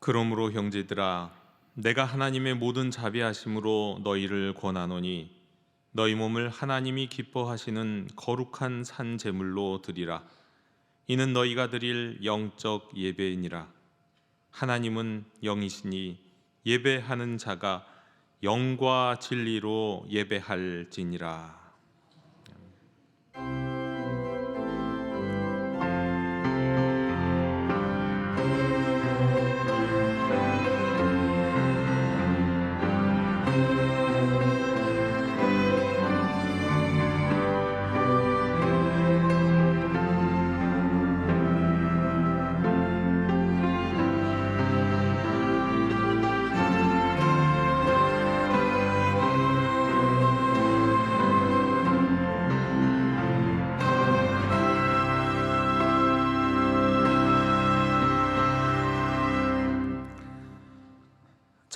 그러므로 형제들아, 내가 하나님의 모든 자비하심으로 너희를 권하노니 너희 몸을 하나님이 기뻐하시는 거룩한 산 제물로 드리라. 이는 너희가 드릴 영적 예배이니라. 하나님은 영이시니 예배하는 자가 영과 진리로 예배할지니라.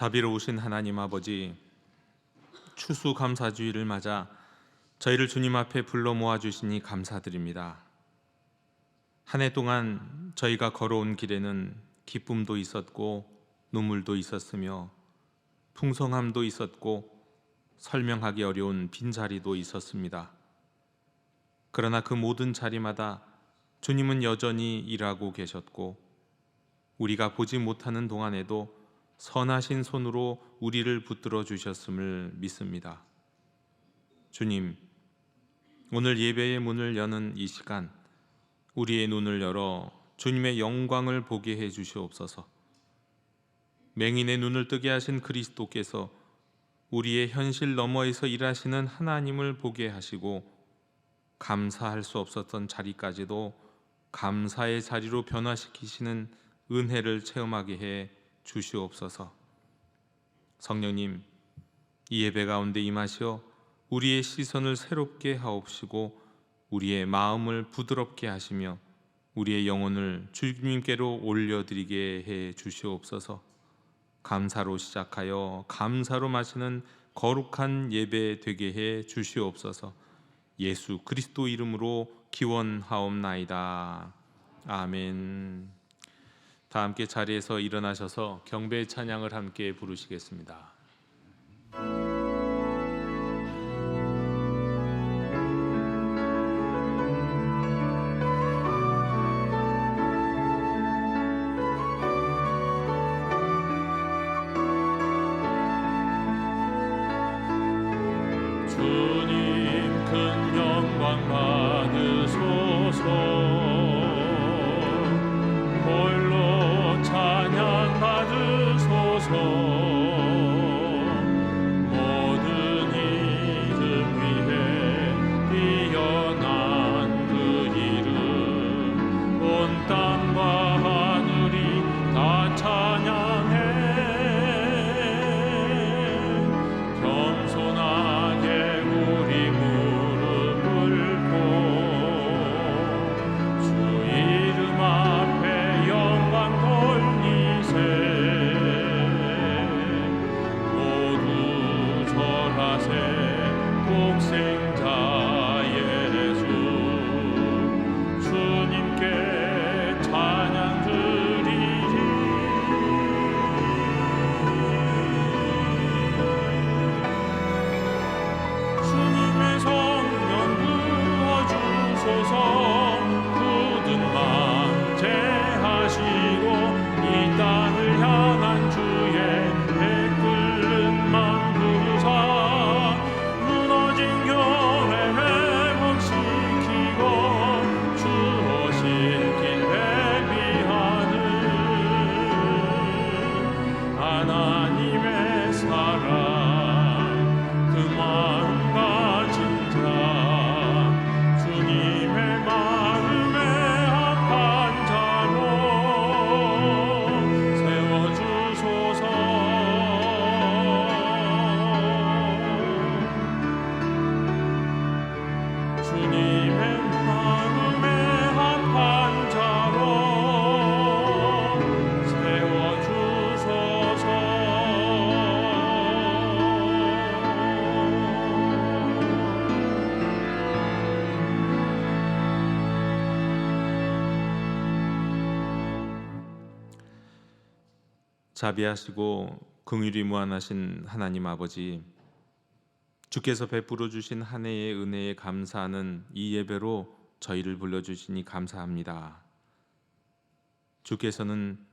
자비로우신 하나님 아버지, 추수감사주의를 맞아 저희를 주님 앞에 불러 모아주시니 감사드립니다. 한 해 동안 저희가 걸어온 길에는 기쁨도 있었고 눈물도 있었으며 풍성함도 있었고 설명하기 어려운 빈자리도 있었습니다. 그러나 그 모든 자리마다 주님은 여전히 일하고 계셨고 우리가 보지 못하는 동안에도 선하신 손으로 우리를 붙들어 주셨음을 믿습니다. 주님, 오늘 예배의 문을 여는 이 시간, 우리의 눈을 열어 주님의 영광을 보게 해 주시옵소서. 맹인의 눈을 뜨게 하신 그리스도께서 우리의 현실 너머에서 일하시는 하나님을 보게 하시고 감사할 수 없었던 자리까지도 감사의 자리로 변화시키시는 은혜를 체험하게 해 주시옵소서. 성령님, 이 예배 가운데 임하시어 우리의 시선을 새롭게 하옵시고 우리의 마음을 부드럽게 하시며 우리의 영혼을 주님께로 올려드리게 해 주시옵소서. 감사로 시작하여 감사로 마치는 거룩한 예배 되게 해 주시옵소서. 예수 그리스도 이름으로 기원하옵나이다. 아멘. 다 함께 자리에서 일어나셔서 경배의 찬양을 함께 부르시겠습니다. 주님 큰 영광 받으소서. 자비하시고 긍휼이 무한하신 하나님 아버지, 주께서 베풀어 주신 한 해의 은혜에 감사하는 이 예배로 저희를 불러주시니 감사합니다. 주께서는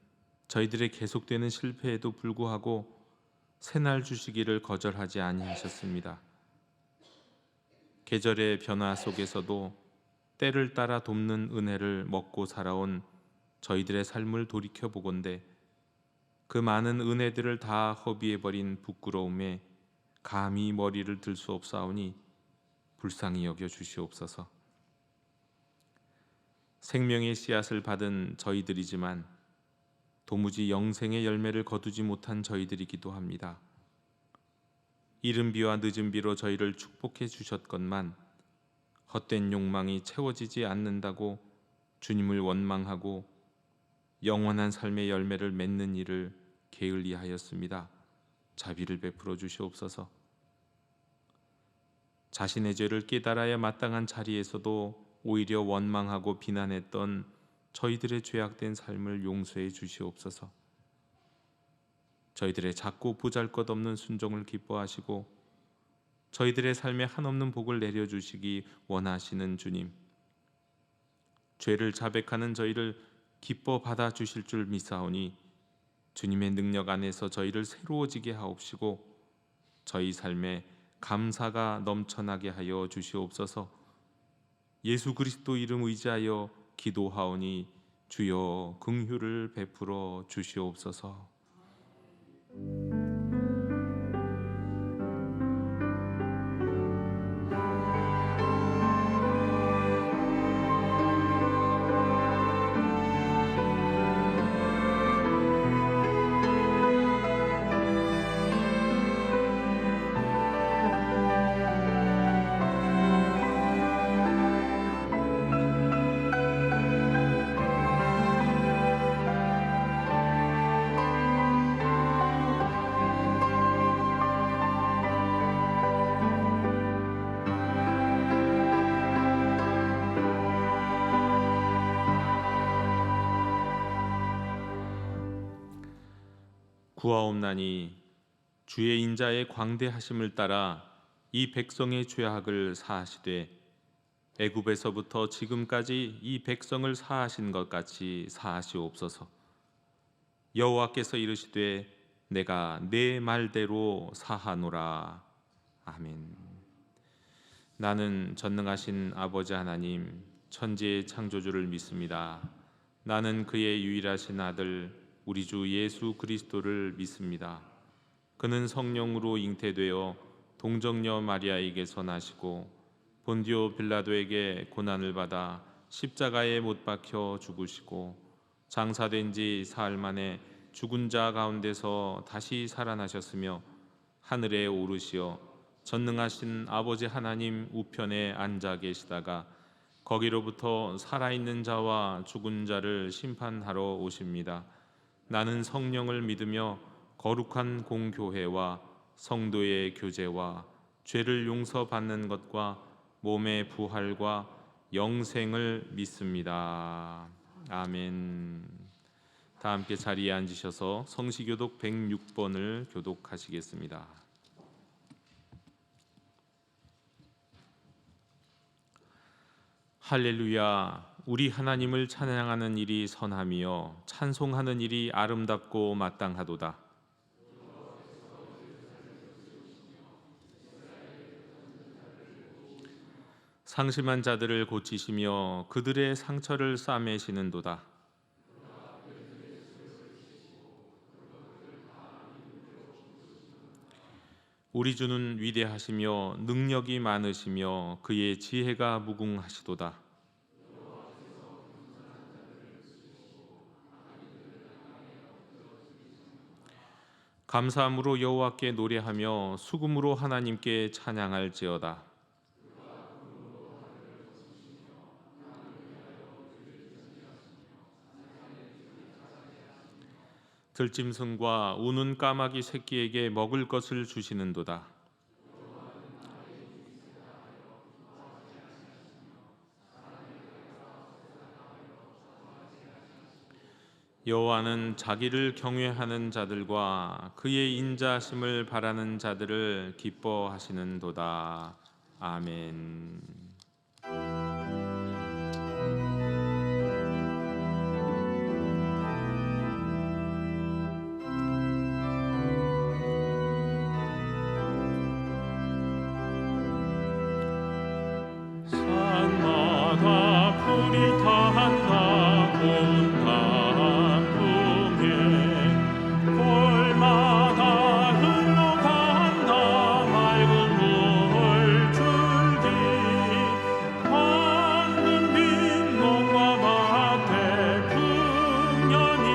저희들의 계속되는 실패에도 불구하고 새날 주시기를 거절하지 아니하셨습니다. 계절의 변화 속에서도 때를 따라 돕는 은혜를 먹고 살아온 저희들의 삶을 돌이켜보건대 그 많은 은혜들을 다 허비해버린 부끄러움에 감히 머리를 들 수 없사오니 불쌍히 여겨 주시옵소서. 생명의 씨앗을 받은 저희들이지만 도무지 영생의 열매를 거두지 못한 저희들이기도 합니다. 이른 비와 늦은 비로 저희를 축복해 주셨건만 헛된 욕망이 채워지지 않는다고 주님을 원망하고 영원한 삶의 열매를 맺는 일을 게을리하였습니다. 자비를 베풀어 주시옵소서. 자신의 죄를 깨달아야 마땅한 자리에서도 오히려 원망하고 비난했던 저희들의 죄악된 삶을 용서해 주시옵소서. 저희들의 작고 보잘것없는 순종을 기뻐하시고 저희들의 삶에 한없는 복을 내려주시기 원하시는 주님, 죄를 자백하는 저희를 기뻐 받아주실 줄 믿사오니 주님의 능력 안에서 저희를 새로워지게 하옵시고 저희 삶에 감사가 넘쳐나게 하여 주시옵소서. 예수 그리스도 이름 의지하여 기도하오니 주여 긍휼을 베풀어 주시옵소서. 구하옵나니 주의 인자의 광대하심을 따라 이 백성의 죄악을 사하시되 애굽에서부터 지금까지 이 백성을 사하신 것 같이 사하시옵소서. 여호와께서 이르시되 내가 내 말대로 사하노라. 아멘. 나는 전능하신 아버지 하나님 천지의 창조주를 믿습니다. 나는 그의 유일하신 아들 우리 주 예수 그리스도를 믿습니다. 그는 성령으로 잉태되어 동정녀 마리아에게서 나시고 본디오 빌라도에게 고난을 받아 십자가에 못 박혀 죽으시고 장사된 지 사흘 만에 죽은 자 가운데서 다시 살아나셨으며 하늘에 오르시어 전능하신 아버지 하나님 우편에 앉아 계시다가 거기로부터 살아있는 자와 죽은 자를 심판하러 오십니다. 나는 성령을 믿으며 거룩한 공교회와 성도의 교제와 죄를 용서받는 것과 몸의 부활과 영생을 믿습니다. 아멘. 다 함께 자리에 앉으셔서 성시교독 106번을 교독하시겠습니다. 할렐루야. 우리 하나님을 찬양하는 일이 선하며 찬송하는 일이 아름답고 마땅하도다. 상심한 자들을 고치시며 그들의 상처를 싸매시는도다. 우리 주는 위대하시며 능력이 많으시며 그의 지혜가 무궁하시도다. 감사함으로 여호와께 노래하며 수금으로 하나님께 찬양할지어다. 들짐승과 우는 까마귀 새끼에게 먹을 것을 주시는도다. 여호와는 자기를 경외하는 자들과 그의 인자하심을 바라는 자들을 기뻐하시는도다. 아멘. 산마다 풀이 탄다 고운 단풍에 골마다 흘러간다 맑은 물줄기 황금빛 농과 밭에 풍년이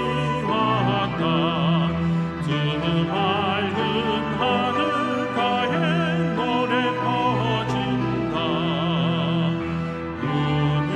왔다 주 맑은 하늘가에 노래 퍼진다. 눈이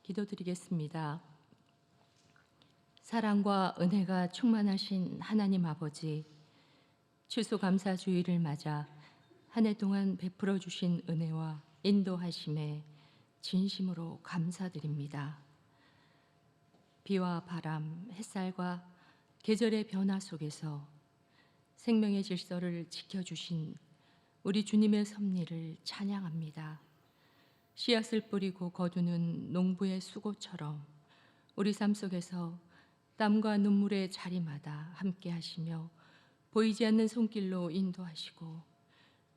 기도드리겠습니다. 사랑과 은혜가 충만하신 하나님 아버지, 추수감사주의를 맞아 한 해 동안 베풀어 주신 은혜와 인도하심에 진심으로 감사드립니다. 비와 바람, 햇살과 계절의 변화 속에서 생명의 질서를 지켜주신 우리 주님의 섭리를 찬양합니다. 씨앗을 뿌리고 거두는 농부의 수고처럼 우리 삶 속에서 땀과 눈물의 자리마다 함께 하시며 보이지 않는 손길로 인도하시고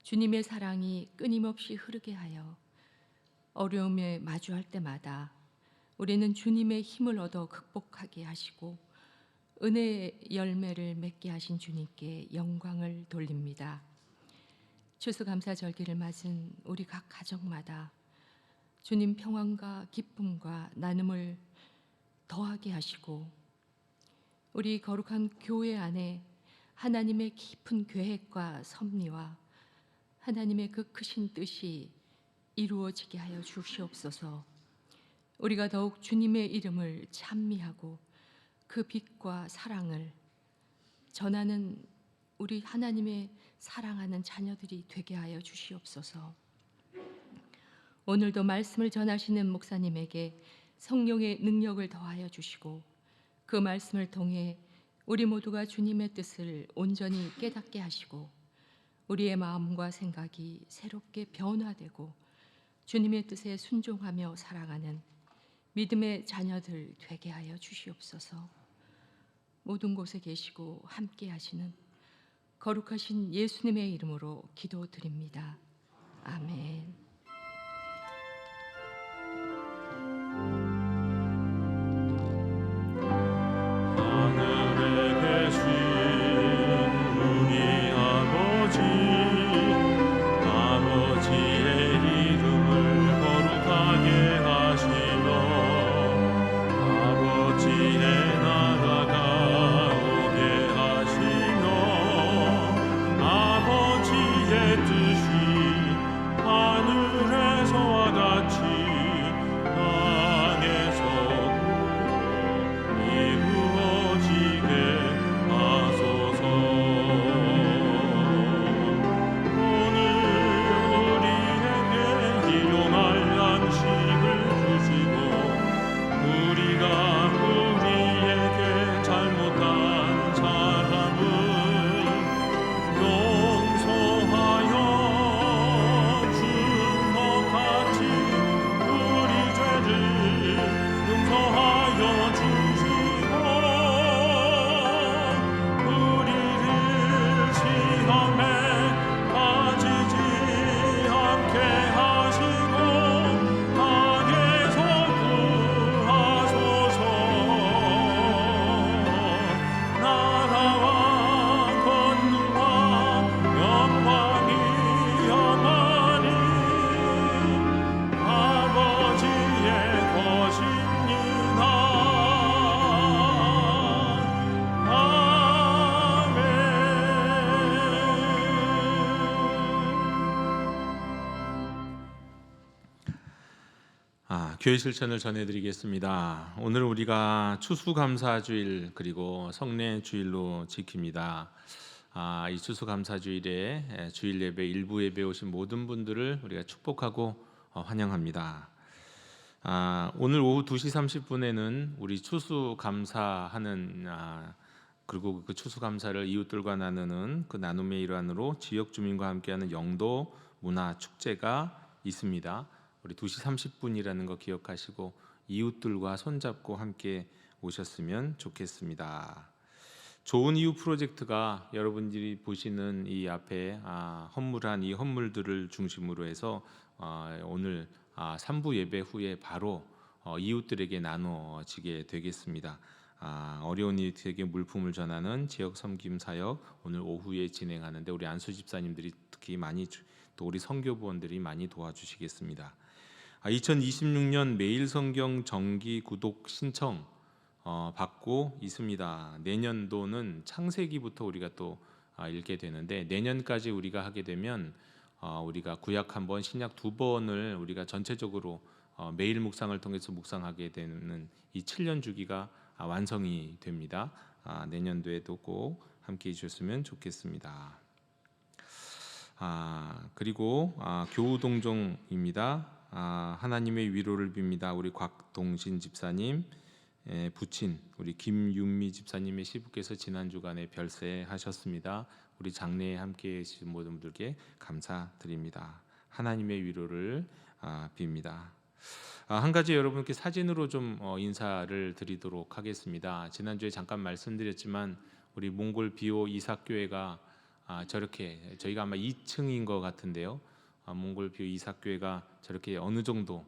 주님의 사랑이 끊임없이 흐르게 하여 어려움에 마주할 때마다 우리는 주님의 힘을 얻어 극복하게 하시고 은혜의 열매를 맺게 하신 주님께 영광을 돌립니다. 추수감사절기를 맞은 우리 각 가정마다 주님 평안과 기쁨과 나눔을 더하게 하시고 우리 거룩한 교회 안에 하나님의 깊은 계획과 섭리와 하나님의 그 크신 뜻이 이루어지게 하여 주시옵소서. 우리가 더욱 주님의 이름을 찬미하고 그 빛과 사랑을 전하는 우리 하나님의 사랑하는 자녀들이 되게 하여 주시옵소서. 오늘도 말씀을 전하시는 목사님에게 성령의 능력을 더하여 주시고 그 말씀을 통해 우리 모두가 주님의 뜻을 온전히 깨닫게 하시고 우리의 마음과 생각이 새롭게 변화되고 주님의 뜻에 순종하며 살아가는 믿음의 자녀들 되게 하여 주시옵소서. 모든 곳에 계시고 함께 하시는 거룩하신 예수님의 이름으로 기도드립니다. 아멘. 하늘에 계신 우리 아버지의 이름을 거룩하게 하시며 아버지의 나라가 오게 하시며 아버지의 뜻이 하늘에서와 같이 땅에서도 이루어지게 하소서. 오늘 우리에게 일용할 양식을 주시고 우리가 우리에게 잘못한 사람을 용서하여 준 것 같이 우리 죄를 용서하여 주시고 우리를 시험에 빠지지 않게 하시고 악에서 구하소서. 나라와 권능과 영광이 영원히 아버지의 것입니다. 교회 실천을 전해드리겠습니다. 오늘 우리가 추수감사주일 그리고 성례주일로 지킵니다. 이 추수감사주일에 주일 예배 일부 예배 오신 모든 분들을 우리가 축복하고 환영합니다. 오늘 오후 2시 30분에는 우리 추수감사하는 그리고 그 추수감사를 이웃들과 나누는 그 나눔의 일환으로 지역 주민과 함께하는 영도 문화 축제가 있습니다. 우리 2시 30분이라는 거 기억하시고 이웃들과 손잡고 함께 오셨으면 좋겠습니다. 좋은 이웃 프로젝트가 여러분들이 보시는 이 앞에 헌물한 이 헌물들을 중심으로 해서 오늘 3부 예배 후에 바로 이웃들에게 나눠지게 되겠습니다. 어려운 이웃에게 물품을 전하는 지역 섬김 사역 오늘 오후에 진행하는데 우리 안수 집사님들이 특히 많이 또 우리 선교부원들이 많이 도와주시겠습니다. 2026년 매일 성경 정기 구독 신청 받고 있습니다. 내년도는 창세기부터 우리가 또 읽게 되는데 내년까지 우리가 하게 되면 우리가 구약 한 번, 신약 두 번을 우리가 전체적으로 매일 묵상을 통해서 묵상하게 되는 이 7년 주기가 완성이 됩니다. 내년도에도 꼭 함께해 주셨으면 좋겠습니다. 그리고 교우동정입니다. 하나님의 위로를 빕니다. 우리 곽동신 집사님 부친 우리 김윤미 집사님의 시부께서 지난 주간에 별세하셨습니다. 우리 장례에 함께해 주신 모든 분들께 감사드립니다. 하나님의 위로를 빕니다. 한 가지 여러분께 사진으로 좀 인사를 드리도록 하겠습니다. 지난주에 잠깐 말씀드렸지만 우리 몽골 비오 이삭교회가 저렇게 저희가 아마 2층인 것 같은데요. 몽골 비오 이삭교회가 저렇게 어느 정도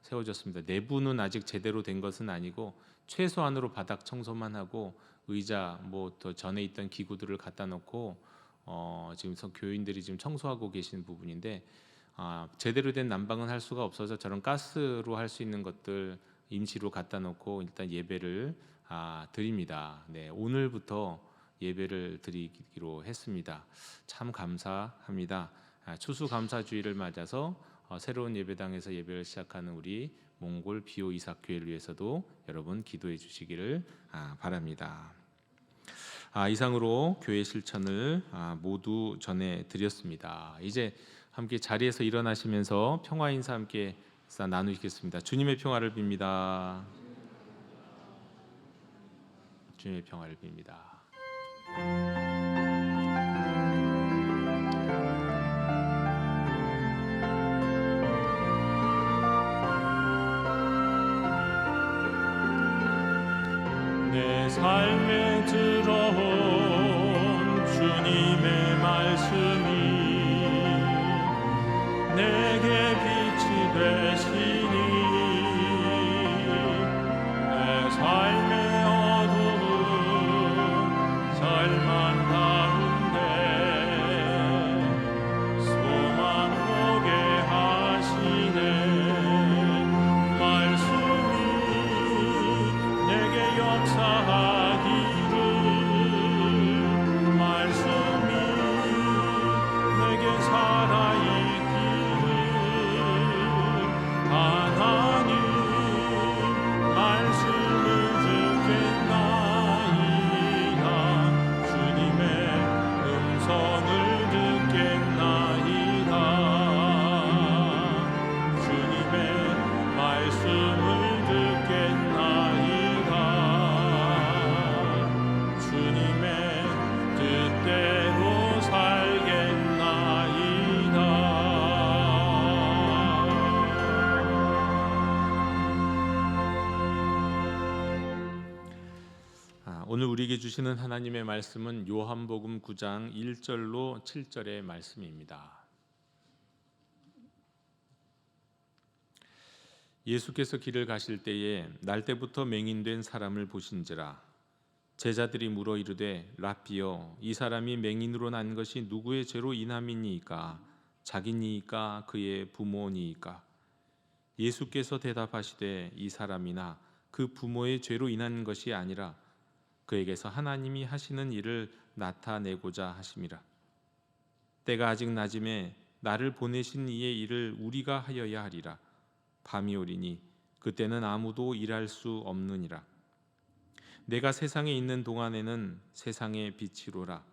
세워졌습니다. 내부는 아직 제대로 된 것은 아니고 최소한으로 바닥 청소만 하고 의자 뭐 더 전에 있던 기구들을 갖다 놓고 지금 교인들이 지금 청소하고 계시는 부분인데 제대로 된 난방은 할 수가 없어서 저런 가스로 할 수 있는 것들 임시로 갖다 놓고 일단 예배를 드립니다. 네, 오늘부터 예배를 드리기로 했습니다. 참 감사합니다. 추수감사주의를 맞아서 새로운 예배당에서 예배를 시작하는 우리 몽골 비오 이삭교회를 위해서도 여러분 기도해 주시기를 바랍니다. 이상으로 교회 실천을 모두 전해 드렸습니다. 이제 함께 자리에서 일어나시면서 평화 인사 함께 나누시겠습니다. 주님의 평화를 빕니다. 주님의 평화를 빕니다. 내 삶에 들어온 주님의 말씀이 내게 빛이 되시니 내 삶의 어두운 절망 가운데 소망 보게 하시네. 말씀이 내게 역사하기를 말씀이 내게 살아있기를 하나님 말씀을 듣겠나이다. 주님의 음성을 듣겠나이다. 주님의 말씀을 듣겠나이다. 주님의 뜻대로 살겠나이다. 오늘 우리에게 주시는 하나님의 말씀은 요한복음 9장 1절로 7절의 말씀입니다. 예수께서 길을 가실 때에 날때부터 맹인된 사람을 보신지라. 제자들이 물어 이르되 라삐여, 이 사람이 맹인으로 난 것이 누구의 죄로 인함이니이까? 자기니이까 그의 부모니이까? 예수께서 대답하시되 이 사람이나 그 부모의 죄로 인한 것이 아니라 그에게서 하나님이 하시는 일을 나타내고자 하심이라. 때가 아직 낮음에 나를 보내신 이의 일을 우리가 하여야 하리라. 밤이 오리니 그때는 아무도 일할 수 없느니라. 내가 세상에 있는 동안에는 세상의 빛이로라.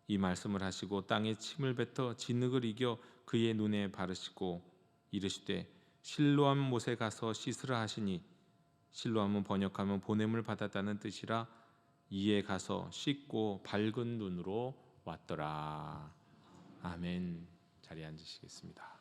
이 말씀을 하시고 땅에 침을 뱉어 진흙을 이겨 그의 눈에 바르시고 이르시되 실로암 못에 가서 씻으라 하시니, 실로암은 번역하면 보냄을 받았다는 뜻이라. 이에 가서 씻고 밝은 눈으로 왔더라. 아멘. 자리에 앉으시겠습니다.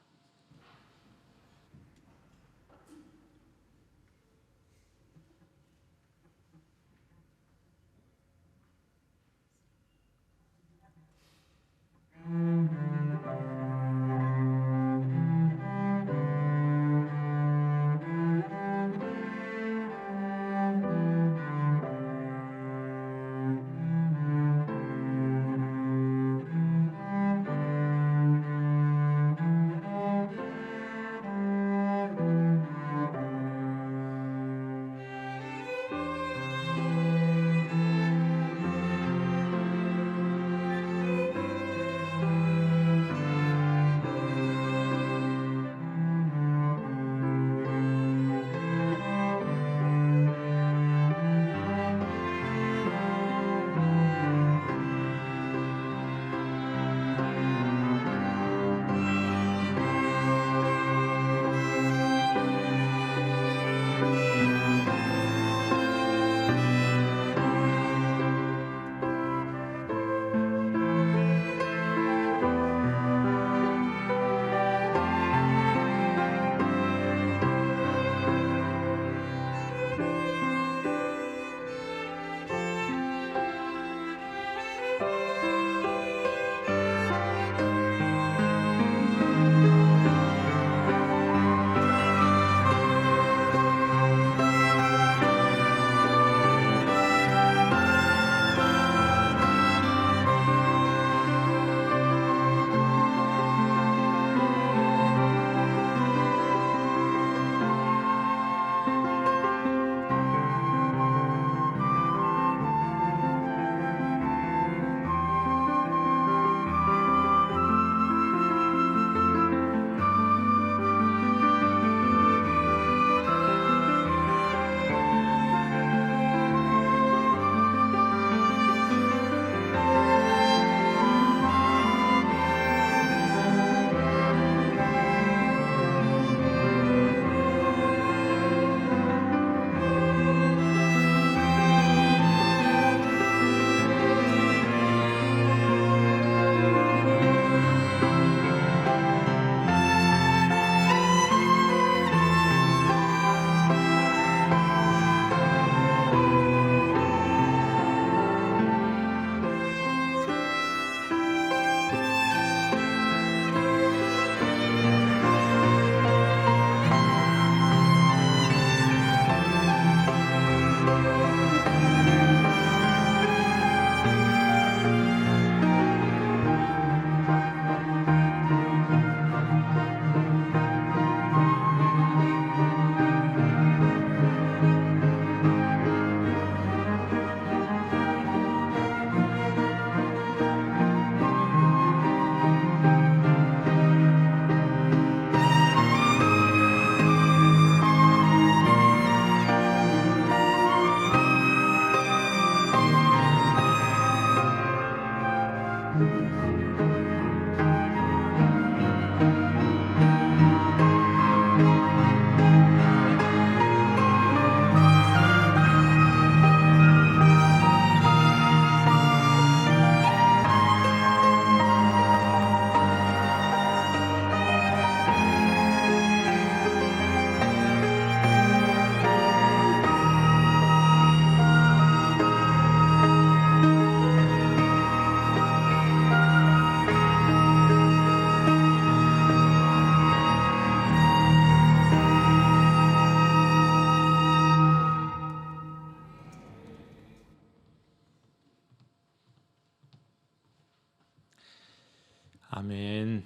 아멘.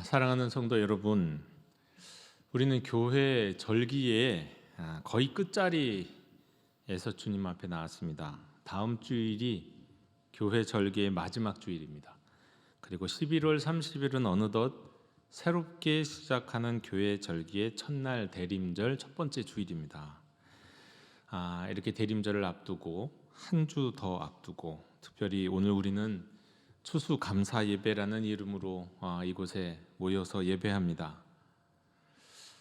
사랑하는 성도 여러분, 우리는 교회 절기에 거의 끝자리에서 주님 앞에 나왔습니다. 다음 주일이 교회 절기의 마지막 주일입니다. 그리고 11월 30일은 어느덧 새롭게 시작하는 교회 절기의 첫날 대림절 첫 번째 주일입니다. 이렇게 대림절을 앞두고 한 주 더 앞두고 특별히 오늘 우리는 추수감사 예배라는 이름으로 이곳에 모여서 예배합니다.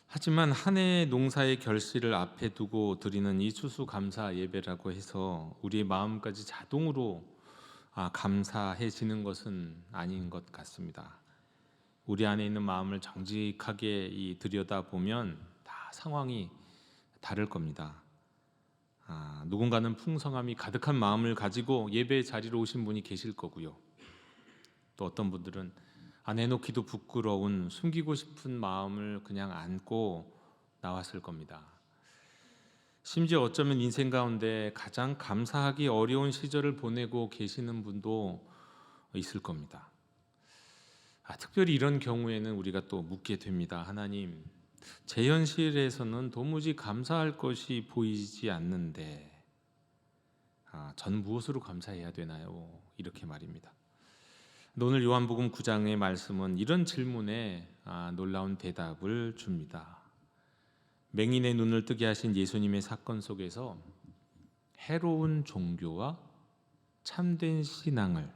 하지만 한 해의 농사의 결실을 앞에 두고 드리는 이 추수감사 예배라고 해서 우리의 마음까지 자동으로 감사해지는 것은 아닌 것 같습니다. 우리 안에 있는 마음을 정직하게 들여다보면 다 상황이 다를 겁니다. 누군가는 풍성함이 가득한 마음을 가지고 예배 자리로 오신 분이 계실 거고요. 또 어떤 분들은 내놓기도 부끄러운 숨기고 싶은 마음을 그냥 안고 나왔을 겁니다. 심지어 어쩌면 인생 가운데 가장 감사하기 어려운 시절을 보내고 계시는 분도 있을 겁니다. 특별히 이런 경우에는 우리가 또 묻게 됩니다. 하나님, 제 현실에서는 도무지 감사할 것이 보이지 않는데 전 무엇으로 감사해야 되나요? 이렇게 말입니다. 오늘 요한복음 9장의 말씀은 이런 질문에 놀라운 대답을 줍니다. 맹인의 눈을 뜨게 하신 예수님의 사건 속에서 해로운 종교와 참된 신앙을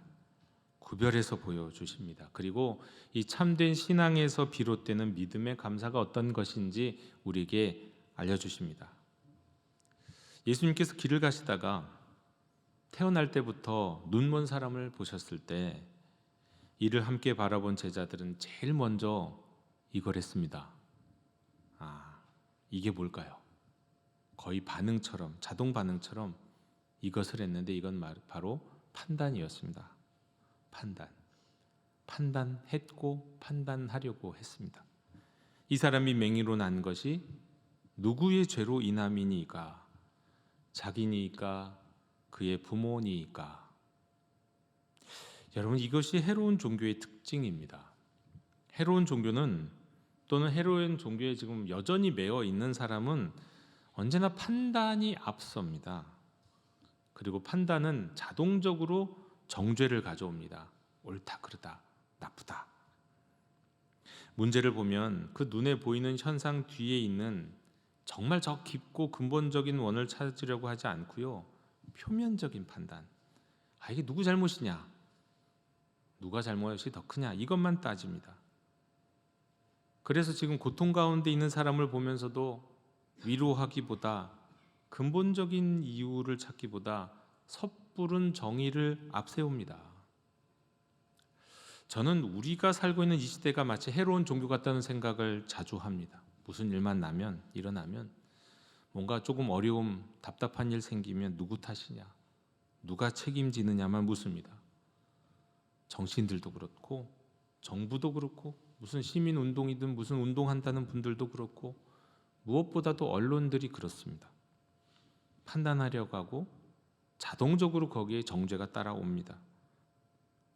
구별해서 보여주십니다. 그리고 이 참된 신앙에서 비롯되는 믿음의 감사가 어떤 것인지 우리에게 알려주십니다. 예수님께서 길을 가시다가 태어날 때부터 눈먼 사람을 보셨을 때 이를 함께 바라본 제자들은 제일 먼저 이걸 했습니다. 이게 뭘까요? 거의 반응처럼, 자동 반응처럼 이것을 했는데 이건 바로 판단이었습니다. 판단했고 판단하려고 했습니다. 이 사람이 맹인으로 난 것이 누구의 죄로 인함이니까? 자기니까? 그의 부모니까? 여러분, 이것이 해로운 종교의 특징입니다. 해로운 종교는 또는 해로운 종교에 지금 여전히 매여 있는 사람은 언제나 판단이 앞섭니다. 그리고 판단은 자동적으로 정죄를 가져옵니다. 옳다, 그르다, 나쁘다. 문제를 보면 그 눈에 보이는 현상 뒤에 있는 정말 저 깊고 근본적인 원을 찾으려고 하지 않고요, 표면적인 판단. 이게 누구 잘못이냐? 누가 잘못이 더 크냐? 이것만 따집니다. 그래서 지금 고통 가운데 있는 사람을 보면서도 위로하기보다 근본적인 이유를 찾기보다 섣부른 정의를 앞세웁니다. 저는 우리가 살고 있는 이 시대가 마치 해로운 종교 같다는 생각을 자주 합니다. 무슨 일만 일어나면 뭔가 조금 어려움, 답답한 일 생기면 누구 탓이냐, 누가 책임지느냐만 묻습니다. 정치인들도 그렇고 정부도 그렇고 무슨 시민운동이든 무슨 운동한다는 분들도 그렇고 무엇보다도 언론들이 그렇습니다. 판단하려고 하고 자동적으로 거기에 정죄가 따라옵니다.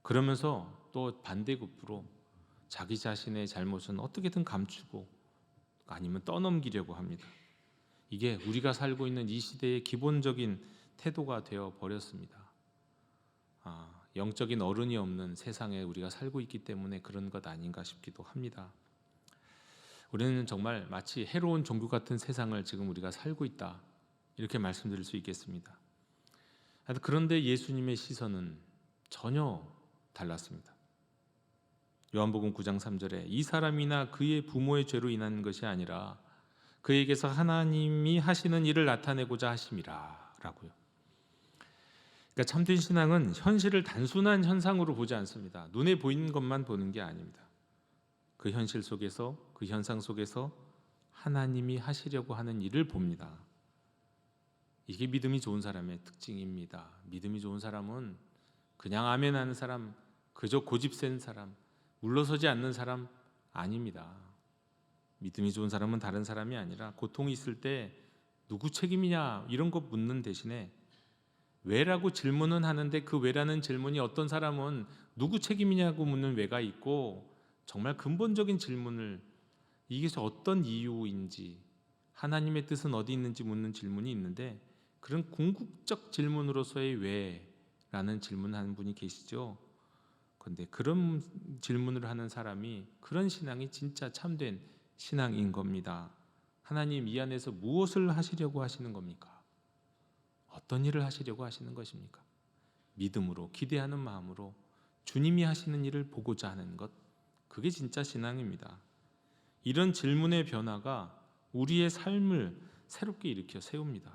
그러면서 또 반대급부로 자기 자신의 잘못은 어떻게든 감추고 아니면 떠넘기려고 합니다. 이게 우리가 살고 있는 이 시대의 기본적인 태도가 되어 버렸습니다. 영적인 어른이 없는 세상에 우리가 살고 있기 때문에 그런 것 아닌가 싶기도 합니다. 우리는 정말 마치 해로운 종교 같은 세상을 지금 우리가 살고 있다, 이렇게 말씀드릴 수 있겠습니다. 그런데 예수님의 시선은 전혀 달랐습니다. 요한복음 9장 3절에 이 사람이나 그의 부모의 죄로 인한 것이 아니라 그에게서 하나님이 하시는 일을 나타내고자 하심이라 라고요. 그러니까 참된 신앙은 현실을 단순한 현상으로 보지 않습니다. 눈에 보이는 것만 보는 게 아닙니다. 그 현실 속에서, 그 현상 속에서 하나님이 하시려고 하는 일을 봅니다. 이게 믿음이 좋은 사람의 특징입니다. 믿음이 좋은 사람은 그냥 아멘하는 사람, 그저 고집센 사람, 물러서지 않는 사람 아닙니다. 믿음이 좋은 사람은 다른 사람이 아니라 고통이 있을 때 누구 책임이냐 이런 거 묻는 대신에 왜라고 질문은 하는데 그 왜라는 질문이 어떤 사람은 누구 책임이냐고 묻는 왜가 있고, 정말 근본적인 질문을 이게 어떤 이유인지, 하나님의 뜻은 어디 있는지 묻는 질문이 있는데, 그런 궁극적 질문으로서의 왜라는 질문하는 분이 계시죠. 그런데 그런 질문을 하는 사람이, 그런 신앙이 진짜 참된 신앙인 겁니다. 하나님 이 안에서 무엇을 하시려고 하시는 겁니까? 어떤 일을 하시려고 하시는 것입니까? 믿음으로, 기대하는 마음으로 주님이 하시는 일을 보고자 하는 것, 그게 진짜 신앙입니다. 이런 질문의 변화가 우리의 삶을 새롭게 일으켜 세웁니다.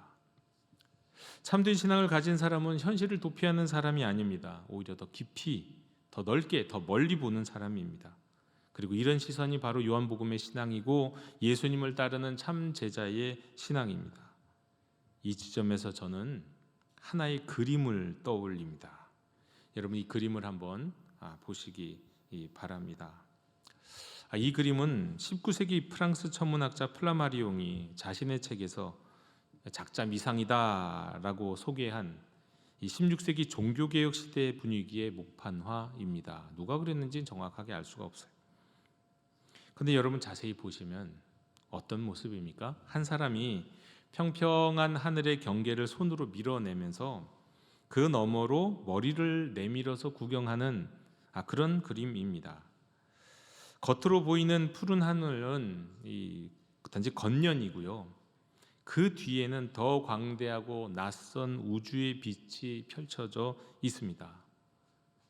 참된 신앙을 가진 사람은 현실을 도피하는 사람이 아닙니다. 오히려 더 깊이, 더 넓게, 더 멀리 보는 사람입니다. 그리고 이런 시선이 바로 요한복음의 신앙이고 예수님을 따르는 참 제자의 신앙입니다. 이 지점에서 저는 하나의 그림을 떠올립니다. 여러분 이 그림을 한번 보시기 바랍니다. 이 그림은 19세기 프랑스 천문학자 플라마리옹이 자신의 책에서 작자 미상이다라고 소개한 이 16세기 종교개혁 시대 분위기의 목판화입니다. 누가 그랬는지는 정확하게 알 수가 없어요. 근데 여러분 자세히 보시면 어떤 모습입니까? 한 사람이 평평한 하늘의 경계를 손으로 밀어내면서 그 너머로 머리를 내밀어서 구경하는 그런 그림입니다. 겉으로 보이는 푸른 하늘은 단지 겉면이고요. 그 뒤에는 더 광대하고 낯선 우주의 빛이 펼쳐져 있습니다.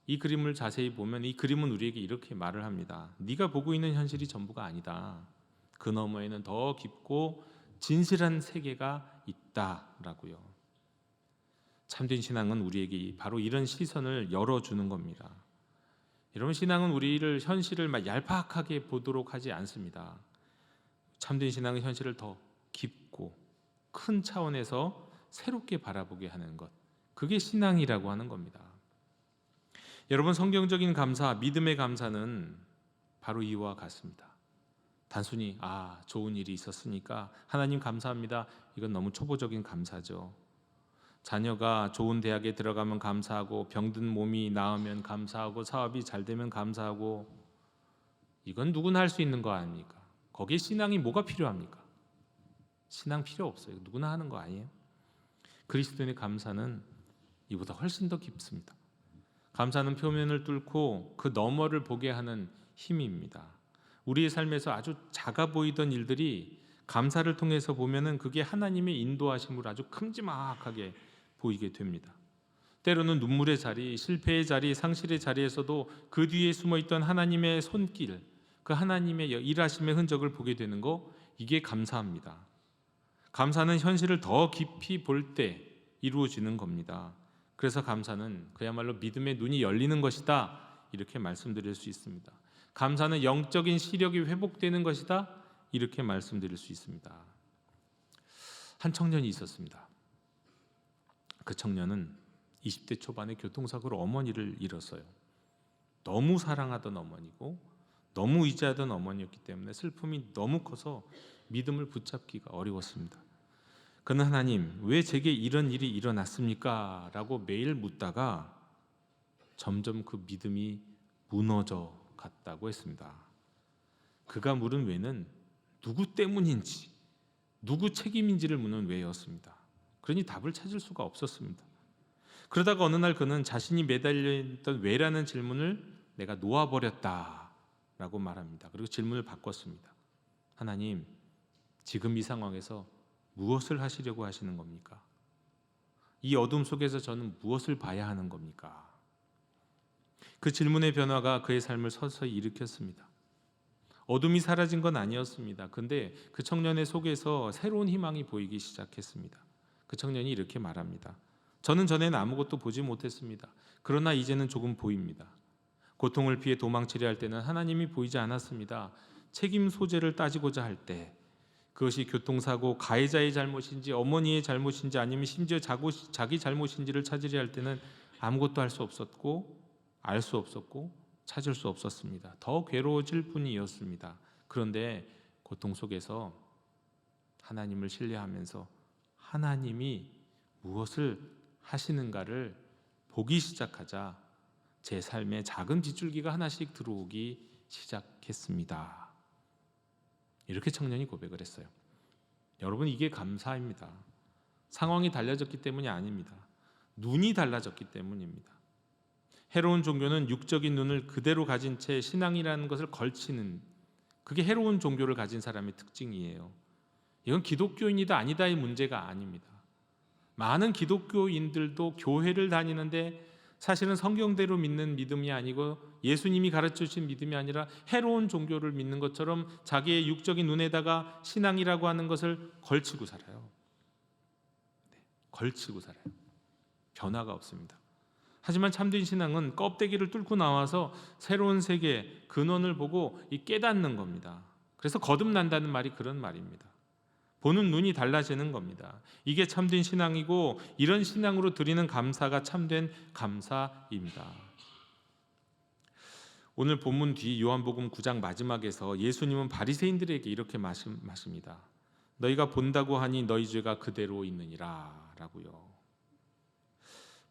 이 그림을 자세히 보면 이 그림은 우리에게 이렇게 말을 합니다. 네가 보고 있는 현실이 전부가 아니다. 그 너머에는 더 깊고 진실한 세계가 있다라고요. 참된 신앙은 우리에게 바로 이런 시선을 열어주는 겁니다. 여러분 신앙은 우리를 현실을 막 얄팍하게 보도록 하지 않습니다. 참된 신앙은 현실을 더 깊고 큰 차원에서 새롭게 바라보게 하는 것, 그게 신앙이라고 하는 겁니다. 여러분 성경적인 감사, 믿음의 감사는 바로 이와 같습니다. 단순히 좋은 일이 있었으니까 하나님 감사합니다, 이건 너무 초보적인 감사죠. 자녀가 좋은 대학에 들어가면 감사하고, 병든 몸이 나으면 감사하고, 사업이 잘 되면 감사하고, 이건 누구나 할 수 있는 거 아닙니까? 거기에 신앙이 뭐가 필요합니까? 신앙 필요 없어요. 누구나 하는 거 아니에요? 그리스도인의 감사는 이보다 훨씬 더 깊습니다. 감사는 표면을 뚫고 그 너머를 보게 하는 힘입니다. 우리의 삶에서 아주 작아 보이던 일들이 감사를 통해서 보면은 그게 하나님의 인도하심으로 아주 큼지막하게 보이게 됩니다. 때로는 눈물의 자리, 실패의 자리, 상실의 자리에서도 그 뒤에 숨어있던 하나님의 손길, 그 하나님의 일하심의 흔적을 보게 되는 거, 이게 감사합니다. 감사는 현실을 더 깊이 볼 때 이루어지는 겁니다. 그래서 감사는 그야말로 믿음의 눈이 열리는 것이다, 이렇게 말씀드릴 수 있습니다. 감사는 영적인 시력이 회복되는 것이다, 이렇게 말씀드릴 수 있습니다. 한 청년이 있었습니다. 그 청년은 20대 초반에 교통사고로 어머니를 잃었어요. 너무 사랑하던 어머니고 너무 의지하던 어머니였기 때문에 슬픔이 너무 커서 믿음을 붙잡기가 어려웠습니다. 그는 하나님, 왜 제게 이런 일이 일어났습니까? 라고 매일 묻다가 점점 그 믿음이 무너져 갔다고 했습니다. 그가 물은 왜는 누구 때문인지, 누구 책임인지를 묻는 왜였습니다. 그러니 답을 찾을 수가 없었습니다. 그러다가 어느 날 그는 자신이 매달려 있던 왜라는 질문을 내가 놓아버렸다라고 말합니다. 그리고 질문을 바꿨습니다. 하나님, 지금 이 상황에서 무엇을 하시려고 하시는 겁니까? 이 어둠 속에서 저는 무엇을 봐야 하는 겁니까? 그 질문의 변화가 그의 삶을 서서히 일으켰습니다. 어둠이 사라진 건 아니었습니다. 근데 그 청년의 속에서 새로운 희망이 보이기 시작했습니다. 그 청년이 이렇게 말합니다. 저는 전에는 아무것도 보지 못했습니다. 그러나 이제는 조금 보입니다. 고통을 피해 도망치려 할 때는 하나님이 보이지 않았습니다. 책임 소재를 따지고자 할 때, 그것이 교통사고 가해자의 잘못인지 어머니의 잘못인지 아니면 심지어 자기 잘못인지를 찾으려 할 때는 아무것도 할 수 없었고 알 수 없었고 찾을 수 없었습니다. 더 괴로워질 뿐이었습니다. 그런데 고통 속에서 하나님을 신뢰하면서 하나님이 무엇을 하시는가를 보기 시작하자 제 삶에 작은 빗줄기가 하나씩 들어오기 시작했습니다. 이렇게 청년이 고백을 했어요. 여러분, 이게 감사입니다. 상황이 달라졌기 때문이 아닙니다. 눈이 달라졌기 때문입니다. 해로운 종교는 육적인 눈을 그대로 가진 채 신앙이라는 것을 걸치는, 그게 해로운 종교를 가진 사람의 특징이에요. 이건 기독교인이다 아니다의 문제가 아닙니다. 많은 기독교인들도 교회를 다니는데 사실은 성경대로 믿는 믿음이 아니고 예수님이 가르쳐주신 믿음이 아니라 해로운 종교를 믿는 것처럼 자기의 육적인 눈에다가 신앙이라고 하는 것을 걸치고 살아요. 걸치고 살아요. 변화가 없습니다. 하지만 참된 신앙은 껍데기를 뚫고 나와서 새로운 세계, 근원을 보고 깨닫는 겁니다. 그래서 거듭난다는 말이 그런 말입니다. 보는 눈이 달라지는 겁니다. 이게 참된 신앙이고 이런 신앙으로 드리는 감사가 참된 감사입니다. 오늘 본문 뒤 요한복음 9장 마지막에서 예수님은 바리새인들에게 이렇게 말씀하십니다. 너희가 본다고 하니 너희 죄가 그대로 있느니라 라고요.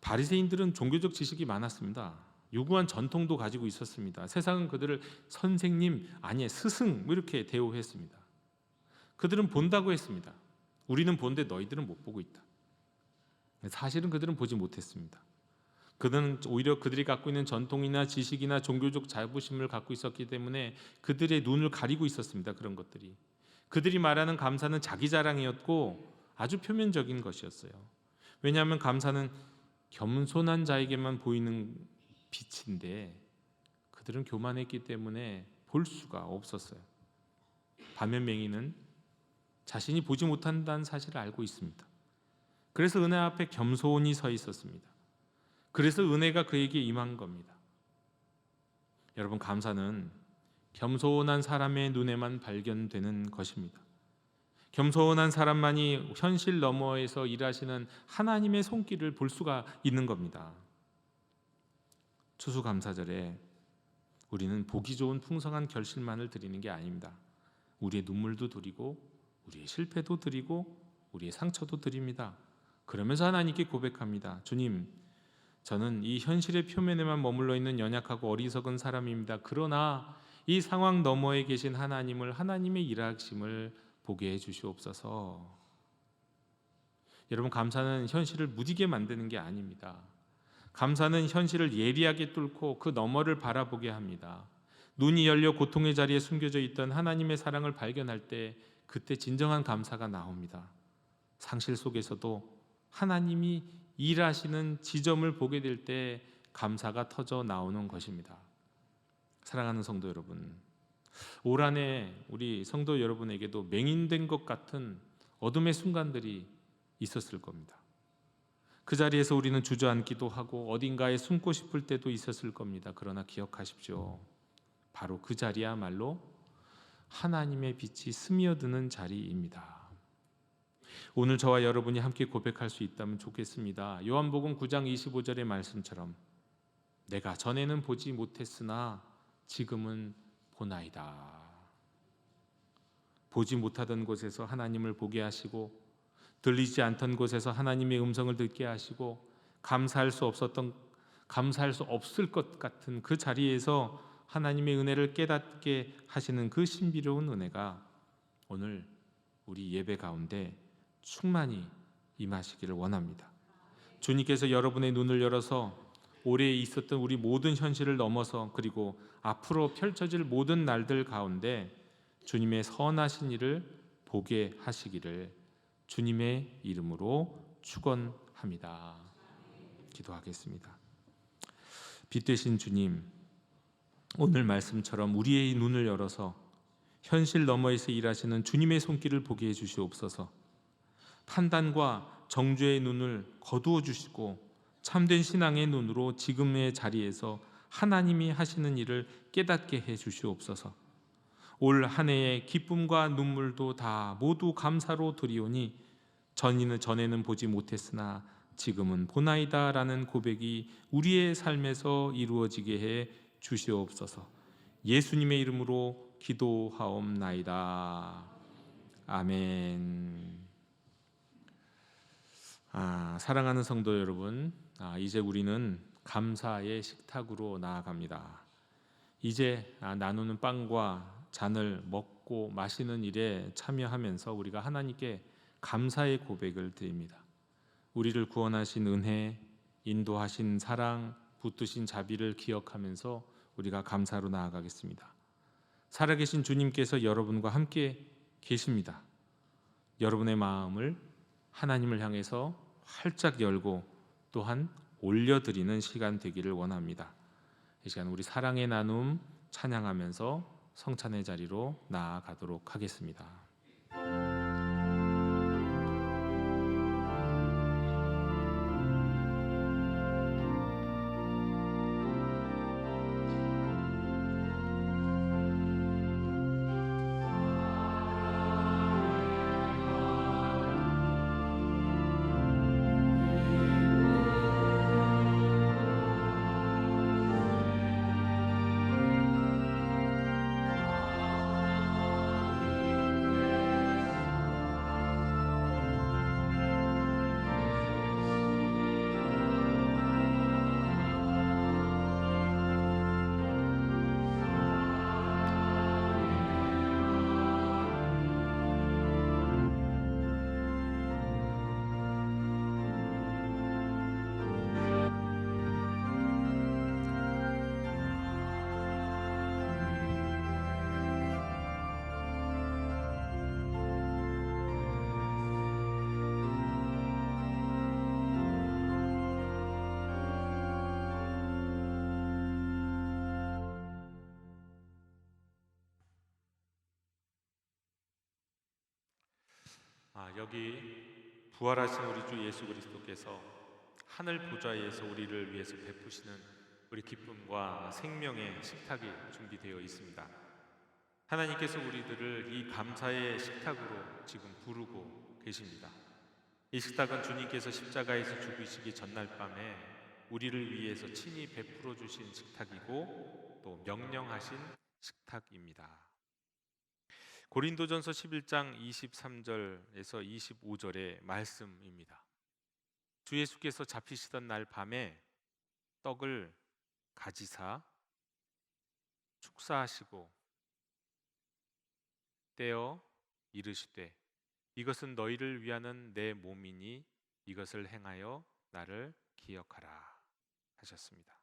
바리새인들은 종교적 지식이 많았습니다. 유구한 전통도 가지고 있었습니다. 세상은 그들을 선생님, 아니 스승 이렇게 대우했습니다. 그들은 본다고 했습니다. 우리는 보는데 너희들은 못 보고 있다. 사실은 그들은 보지 못했습니다. 그들은 오히려 그들이 갖고 있는 전통이나 지식이나 종교적 자부심을 갖고 있었기 때문에 그들의 눈을 가리고 있었습니다. 그런 것들이. 그들이 말하는 감사는 자기 자랑이었고 아주 표면적인 것이었어요. 왜냐하면 감사는 겸손한 자에게만 보이는 빛인데 그들은 교만했기 때문에 볼 수가 없었어요. 반면 맹인은 자신이 보지 못한다는 사실을 알고 있습니다. 그래서 은혜 앞에 겸손히 서 있었습니다. 그래서 은혜가 그에게 임한 겁니다. 여러분, 감사는 겸손한 사람의 눈에만 발견되는 것입니다. 겸손한 사람만이 현실 너머에서 일하시는 하나님의 손길을 볼 수가 있는 겁니다. 추수감사절에 우리는 보기 좋은 풍성한 결실만을 드리는 게 아닙니다. 우리의 눈물도 드리고 우리의 실패도 드리고 우리의 상처도 드립니다. 그러면서 하나님께 고백합니다. 주님, 저는 이 현실의 표면에만 머물러 있는 연약하고 어리석은 사람입니다. 그러나 이 상황 너머에 계신 하나님을, 하나님의 일하심을 보게 해주시옵소서. 여러분, 감사는 현실을 무디게 만드는 게 아닙니다. 감사는 현실을 예리하게 뚫고 그 너머를 바라보게 합니다. 눈이 열려 고통의 자리에 숨겨져 있던 하나님의 사랑을 발견할 때 그때 진정한 감사가 나옵니다. 상실 속에서도 하나님이 일하시는 지점을 보게 될 때 감사가 터져 나오는 것입니다. 사랑하는 성도 여러분, 올 한 해 우리 성도 여러분에게도 맹인된 것 같은 어둠의 순간들이 있었을 겁니다. 그 자리에서 우리는 주저앉기도 하고 어딘가에 숨고 싶을 때도 있었을 겁니다. 그러나 기억하십시오. 바로 그 자리야말로 하나님의 빛이 스며드는 자리입니다. 오늘 저와 여러분이 함께 고백할 수 있다면 좋겠습니다. 요한복음 9장 25절의 말씀처럼 내가 전에는 보지 못했으나 지금은 보나이다. 보지 못하던 곳에서 하나님을 보게 하시고 들리지 않던 곳에서 하나님의 음성을 듣게 하시고 감사할 수 없을 것 같은 그 자리에서 하나님의 은혜를 깨닫게 하시는 그 신비로운 은혜가 오늘 우리 예배 가운데 충만히 임하시기를 원합니다. 주님께서 여러분의 눈을 열어서 올해 있었던 우리 모든 현실을 넘어서 그리고 앞으로 펼쳐질 모든 날들 가운데 주님의 선하신 일을 보게 하시기를 주님의 이름으로 축원합니다. 기도하겠습니다. 빛 되신 주님, 오늘 말씀처럼 우리의 눈을 열어서 현실 너머에서 일하시는 주님의 손길을 보게 해주시옵소서. 판단과 정죄의 눈을 거두어 주시고 참된 신앙의 눈으로 지금의 자리에서 하나님이 하시는 일을 깨닫게 해주시옵소서. 올 한 해의 기쁨과 눈물도 다 모두 감사로 드리오니 전에는 보지 못했으나 지금은 보나이다 라는 고백이 우리의 삶에서 이루어지게 해 주시옵소서. 예수님의 이름으로 기도하옵나이다. 아멘. 사랑하는 성도 여러분, 이제 우리는 감사의 식탁으로 나아갑니다. 이제 나누는 빵과 잔을 먹고 마시는 일에 참여하면서 우리가 하나님께 감사의 고백을 드립니다. 우리를 구원하신 은혜, 인도하신 사랑, 붙드신 자비를 기억하면서 우리가 감사로 나아가겠습니다. 살아계신 주님께서 여러분과 함께 계십니다. 여러분의 마음을 하나님을 향해서 활짝 열고 또한 올려드리는 시간 되기를 원합니다. 이 시간 우리 사랑의 나눔 찬양하면서 성찬의 자리로 나아가도록 하겠습니다. 여기 부활하신 우리 주 예수 그리스도께서 하늘 보좌에서 우리를 위해서 베푸시는 우리 기쁨과 생명의 식탁이 준비되어 있습니다. 하나님께서 우리들을 이 감사의 식탁으로 지금 부르고 계십니다. 이 식탁은 주님께서 십자가에서 죽으시기 전날 밤에 우리를 위해서 친히 베풀어 주신 식탁이고 또 명령하신 식탁입니다. 고린도전서 11장 23절에서 25절의 말씀입니다. 주 예수께서 잡히시던 날 밤에 떡을 가지사 축사하시고 떼어 이르시되 이것은 너희를 위하는 내 몸이니 이것을 행하여 나를 기억하라 하셨습니다.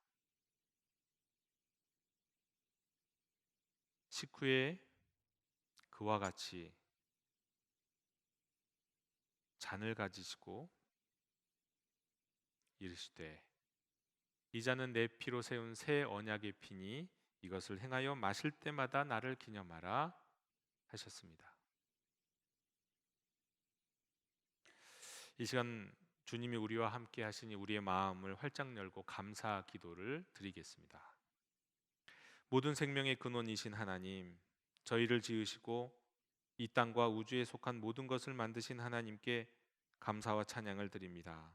식후에 그와 같이 잔을 가지시고 이르시되 이 잔은 내 피로 세운 새 언약의 피니 이것을 행하여 마실 때마다 나를 기념하라 하셨습니다. 이 시간 주님이 우리와 함께 하시니 우리의 마음을 활짝 열고 감사 기도를 드리겠습니다. 모든 생명의 근원이신 하나님, 저희를 지으시고 이 땅과 우주에 속한 모든 것을 만드신 하나님께 감사와 찬양을 드립니다.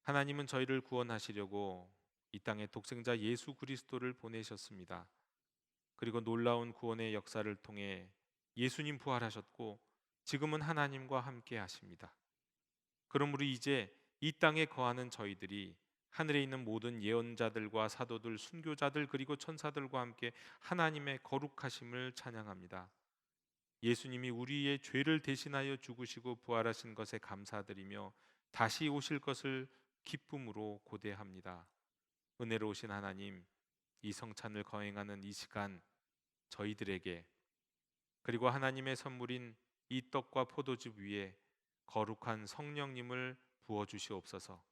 하나님은 저희를 구원하시려고 이 땅에 독생자 예수 그리스도를 보내셨습니다. 그리고 놀라운 구원의 역사를 통해 예수님 부활하셨고 지금은 하나님과 함께 하십니다. 그러므로 이제 이 땅에 거하는 저희들이 하늘에 있는 모든 예언자들과 사도들, 순교자들 그리고 천사들과 함께 하나님의 거룩하심을 찬양합니다. 예수님이 우리의 죄를 대신하여 죽으시고 부활하신 것에 감사드리며 다시 오실 것을 기쁨으로 고대합니다. 은혜로우신 하나님, 이 성찬을 거행하는 이 시간 저희들에게 그리고 하나님의 선물인 이 떡과 포도즙 위에 거룩한 성령님을 부어주시옵소서.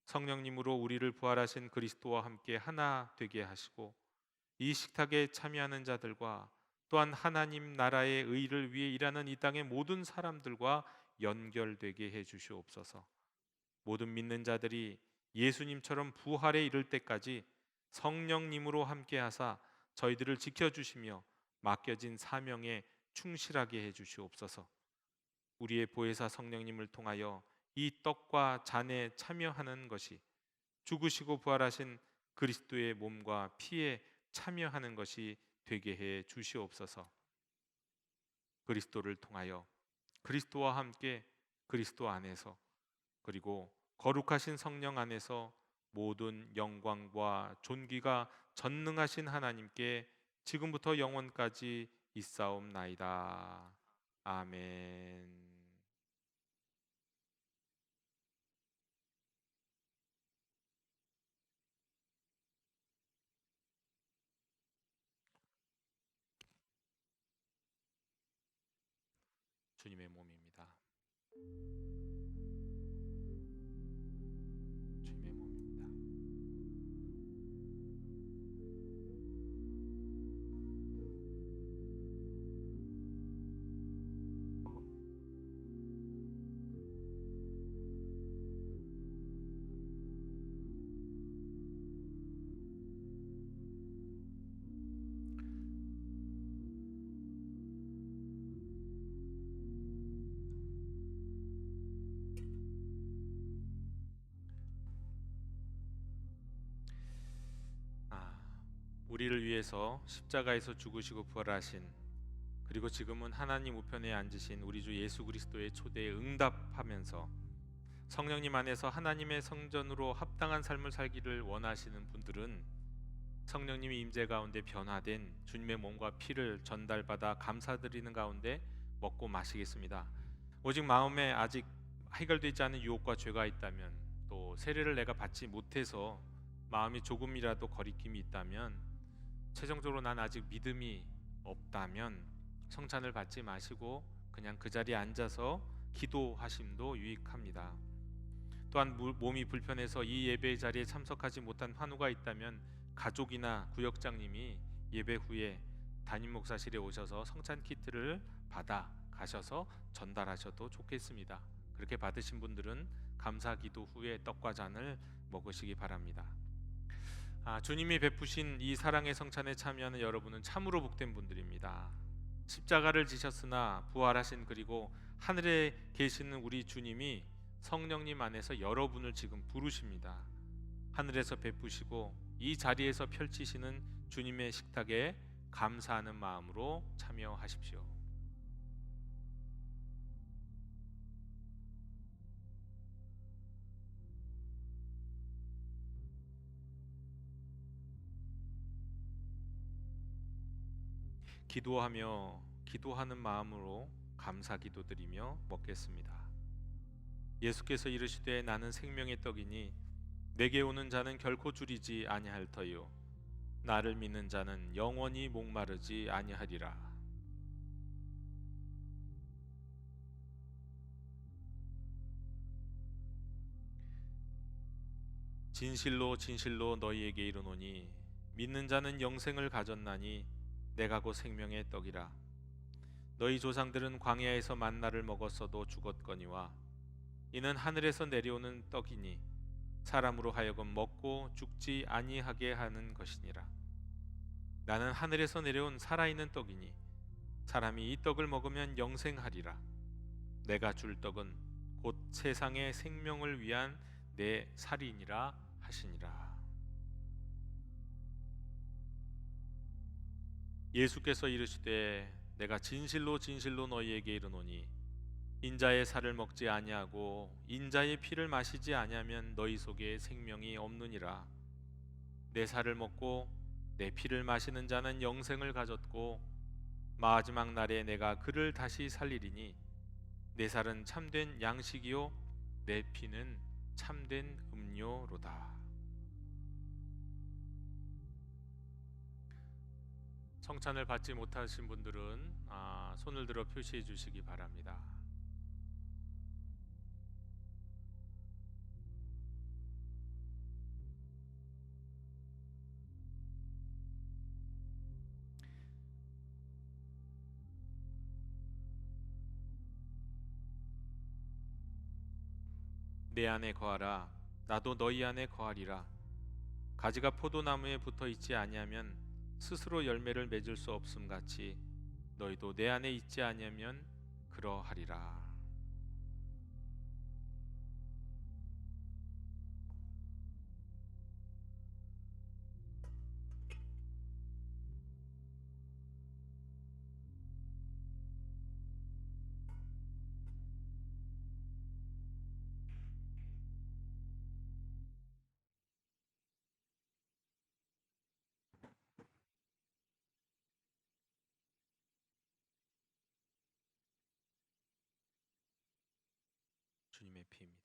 성령님으로 우리를 부활하신 그리스도와 함께 하나 되게 하시고 이 식탁에 참여하는 자들과 또한 하나님 나라의 의를 위해 일하는 이 땅의 모든 사람들과 연결되게 해 주시옵소서. 모든 믿는 자들이 예수님처럼 부활에 이를 때까지 성령님으로 함께 하사 저희들을 지켜주시며 맡겨진 사명에 충실하게 해 주시옵소서. 우리의 보혜사 성령님을 통하여 이 떡과 잔에 참여하는 것이 죽으시고 부활하신 그리스도의 몸과 피에 참여하는 것이 되게 해 주시옵소서. 그리스도를 통하여 그리스도와 함께 그리스도 안에서 그리고 거룩하신 성령 안에서 모든 영광과 존귀가 전능하신 하나님께 지금부터 영원까지 있사옵나이다. 아멘. 주님의 몸입니다. 주님의 몸입니다. 우리를 위해서 십자가에서 죽으시고 부활하신, 그리고 지금은 하나님 우편에 앉으신 우리 주 예수 그리스도의 초대에 응답하면서 성령님 안에서 하나님의 성전으로 합당한 삶을 살기를 원하시는 분들은 성령님이 임재 가운데 변화된 주님의 몸과 피를 전달받아 감사드리는 가운데 먹고 마시겠습니다. 오직 마음에 아직 해결되지 않은 유혹과 죄가 있다면, 또 세례를 내가 받지 못해서 마음이 조금이라도 거리낌이 있다면, 최종적으로 난 아직 믿음이 없다면 성찬을 받지 마시고 그냥 그 자리에 앉아서 기도하심도 유익합니다. 또한 몸이 불편해서 이 예배 자리에 참석하지 못한 환우가 있다면 가족이나 구역장님이 예배 후에 담임 목사실에 오셔서 성찬 키트를 받아 가셔서 전달하셔도 좋겠습니다. 그렇게 받으신 분들은 감사 기도 후에 떡과 잔을 먹으시기 바랍니다. 주님이 베푸신 이 사랑의 성찬에 참여하는 여러분은 참으로 복된 분들입니다. 십자가를 지셨으나 부활하신, 그리고 하늘에 계시는 우리 주님이 성령님 안에서 여러분을 지금 부르십니다. 하늘에서 베푸시고 이 자리에서 펼치시는 주님의 식탁에 감사하는 마음으로 참여하십시오. 기도하며 기도하는 마음으로 감사 기도드리며 먹겠습니다. 예수께서 이르시되 나는 생명의 떡이니 내게 오는 자는 결코 줄이지 아니할 터요 나를 믿는 자는 영원히 목마르지 아니하리라. 진실로 진실로 너희에게 이르노니 믿는 자는 영생을 가졌나니 내가 곧 생명의 떡이라. 너희 조상들은 광야에서 만나를 먹었어도 죽었거니와 이는 하늘에서 내려오는 떡이니 사람으로 하여금 먹고 죽지 아니하게 하는 것이니라. 나는 하늘에서 내려온 살아있는 떡이니 사람이 이 떡을 먹으면 영생하리라. 내가 줄 떡은 곧 세상의 생명을 위한 내 살이니라 하시니라. 예수께서 이르시되 내가 진실로 진실로 너희에게 이르노니 인자의 살을 먹지 아니하고 인자의 피를 마시지 아니하면 너희 속에 생명이 없느니라. 내 살을 먹고 내 피를 마시는 자는 영생을 가졌고 마지막 날에 내가 그를 다시 살리리니 내 살은 참된 양식이요 내 피는 참된 음료로다. 성찬을 받지 못하신 분들은 손을 들어 표시해 주시기 바랍니다. 내 안에 거하라 나도 너희 안에 거하리라. 가지가 포도나무에 붙어 있지 아니하면 스스로 열매를 맺을 수 없음 같이 너희도 내 안에 있지 아니하면 그러하리라. 주님의 피입니다.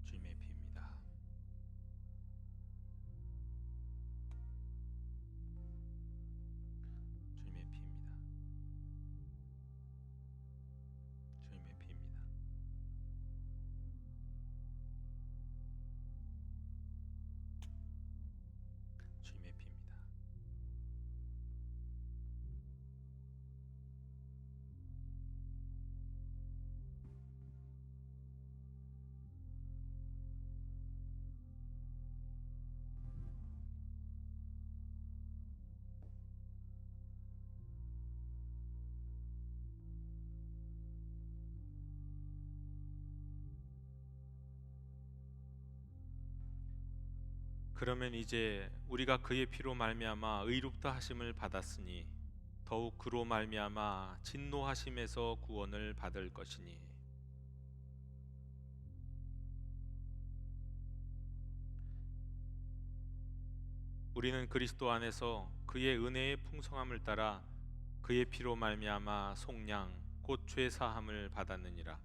주님의 피입니다. 주님의 피입니다. 주님의 피입니다. 주님의 피입니다. 그러면 이제 우리가 그의 피로 말미암아 의롭다 하심을 받았으니 더욱 그로 말미암아 진노하심에서 구원을 받을 것이니 우리는 그리스도 안에서 그의 은혜의 풍성함을 따라 그의 피로 말미암아 속량 곧 죄 사함을 받았느니라.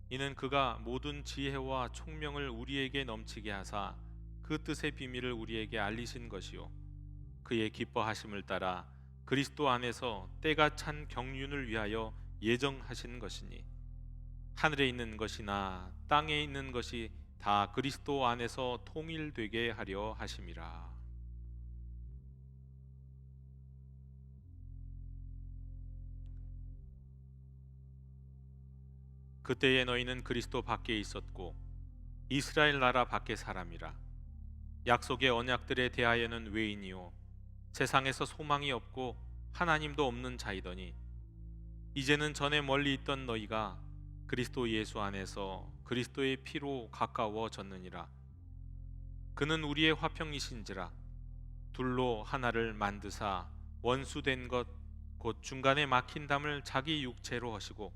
이는 그가 모든 지혜와 총명을 우리에게 넘치게 하사 그 뜻의 비밀을 우리에게 알리신 것이요 그의 기뻐하심을 따라 그리스도 안에서 때가 찬 경륜을 위하여 예정하신 것이니 하늘에 있는 것이나 땅에 있는 것이 다 그리스도 안에서 통일되게 하려 하심이라. 그때에 너희는 그리스도 밖에 있었고 이스라엘 나라 밖의 사람이라. 약속의 언약들에 대하여는 외인이요 세상에서 소망이 없고 하나님도 없는 자이더니 이제는 전에 멀리 있던 너희가 그리스도 예수 안에서 그리스도의 피로 가까워졌느니라. 그는 우리의 화평이신지라. 둘로 하나를 만드사 원수된 것 곧 중간에 막힌 담을 자기 육체로 하시고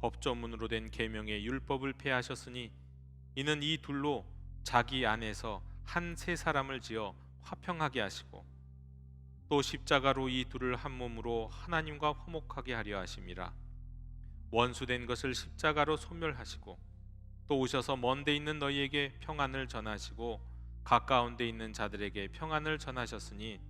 법조문으로 된 계명의 율법을 폐하셨으니 이는 이 둘로 자기 안에서 한 세 사람을 지어 화평하게 하시고 또 십자가로 이 둘을 한 몸으로 하나님과 화목하게 하려 하심이라. 원수된 것을 십자가로 소멸하시고 또 오셔서 먼 데 있는 너희에게 평안을 전하시고 가까운 데 있는 자들에게 평안을 전하셨으니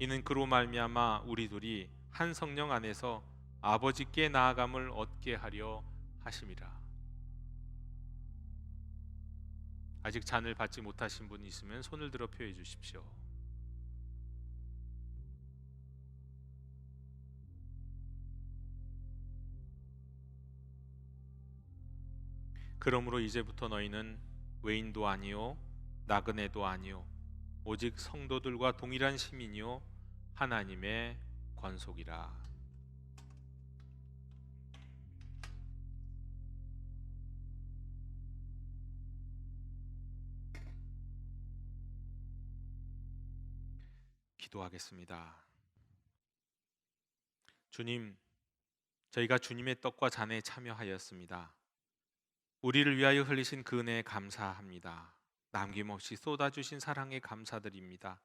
이는 그로 말미암아 우리 둘이 한 성령 안에서 아버지께 나아감을 얻게 하려 하심이라. 아직 잔을 받지 못하신 분이 있으면 손을 들어 표해 주십시오. 그러므로 이제부터 너희는 외인도 아니요 나그네도 아니요 오직 성도들과 동일한 시민이요 하나님의 권속이라. 기도하겠습니다. 주님, 저희가 주님의 떡과 잔에 참여하였습니다. 우리를 위하여 흘리신 그 은혜에 감사합니다. 남김없이 쏟아주신 사랑에 감사드립니다.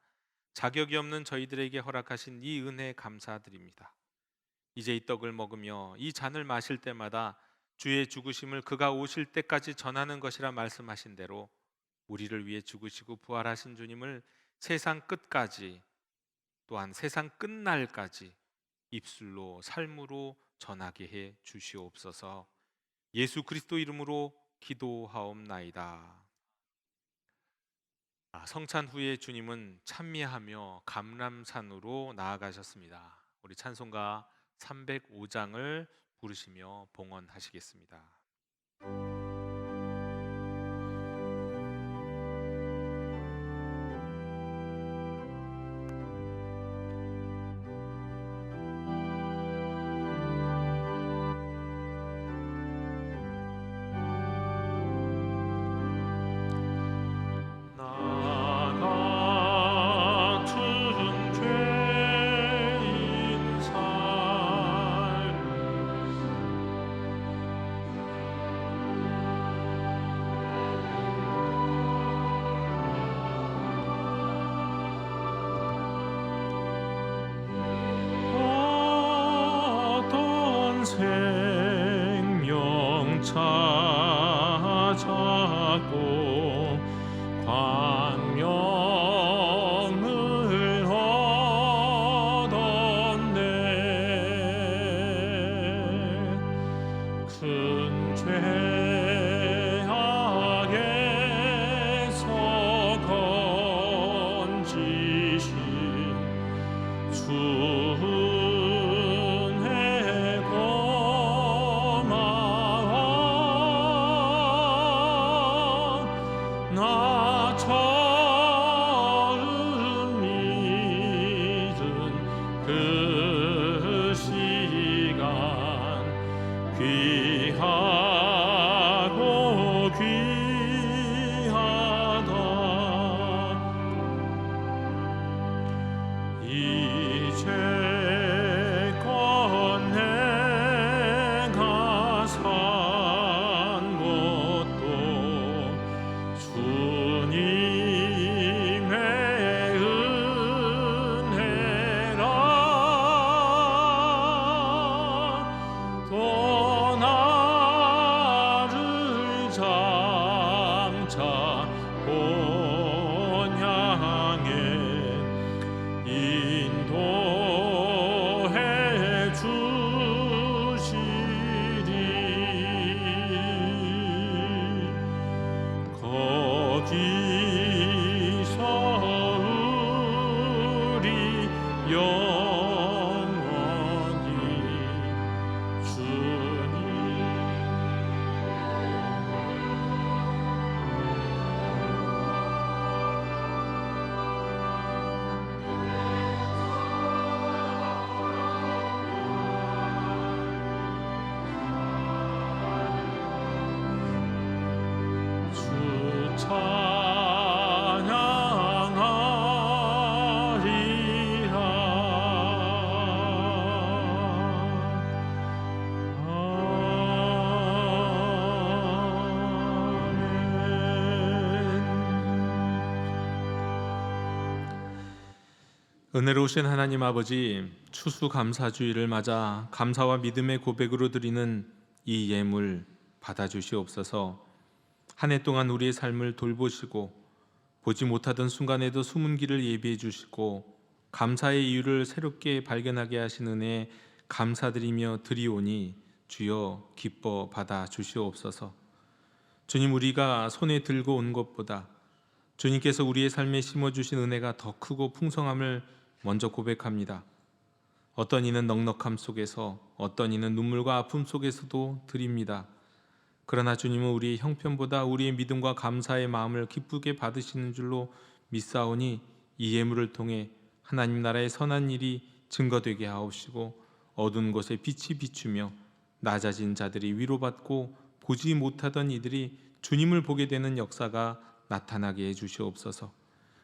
자격이 없는 저희들에게 허락하신 이 은혜에 감사드립니다. 이제 이 떡을 먹으며 이 잔을 마실 때마다 주의 죽으심을 그가 오실 때까지 전하는 것이라 말씀하신 대로 우리를 위해 죽으시고 부활하신 주님을 세상 끝까지 또한 세상 끝날까지 입술로 삶으로 전하게 해 주시옵소서. 예수 그리스도 이름으로 기도하옵나이다. 성찬 후에 주님은 찬미하며 감람산으로 나아가셨습니다. 우리 찬송가 305장을 부르시며 봉헌하시겠습니다. 은혜로우신 하나님 아버지, 추수감사주의를 맞아 감사와 믿음의 고백으로 드리는 이 예물 받아주시옵소서. 한 해 동안 우리의 삶을 돌보시고 보지 못하던 순간에도 숨은 길을 예비해 주시고 감사의 이유를 새롭게 발견하게 하신 은혜에 감사드리며 드리오니 주여 기뻐 받아 주시옵소서. 주님, 우리가 손에 들고 온 것보다 주님께서 우리의 삶에 심어주신 은혜가 더 크고 풍성함을 먼저 고백합니다. 어떤 이는 넉넉함 속에서, 어떤 이는 눈물과 아픔 속에서도 드립니다. 그러나 주님은 우리의 형편보다 우리의 믿음과 감사의 마음을 기쁘게 받으시는 줄로 믿사오니 이 예물을 통해 하나님 나라의 선한 일이 증거되게 하옵시고 어두운 곳에 빛이 비추며 낮아진 자들이 위로받고 보지 못하던 이들이 주님을 보게 되는 역사가 나타나게 해주시옵소서.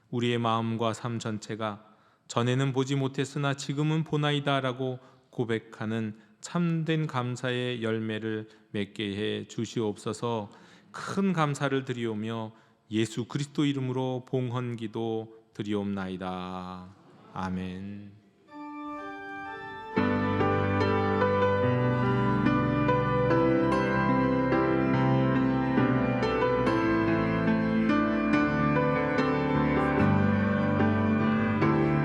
우리의 마음과 삶 전체가 전에는 보지 못했으나 지금은 보나이다 라고 고백하는 참된 감사의 열매를 맺게 해 주시옵소서. 큰 감사를 드리오며 예수 그리스도 이름으로 봉헌기도 드리옵나이다. 아멘.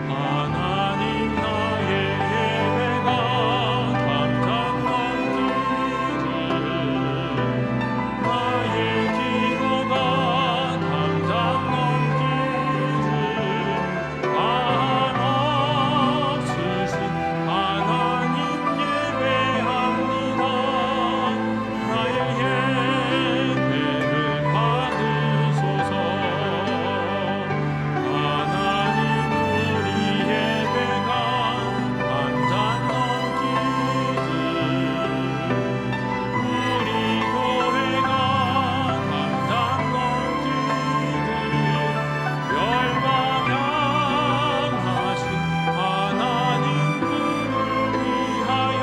하나님 나의 예배가 당장 넘기를 나의 기도가 당장 넘기를 한없으신 하나님 예배합니다. 나의 예배를 받으소서. 하나님 우리 예배가 당장 넘기를 우리 교회가 당장 넘기를 열방향하신 하나님을 위하여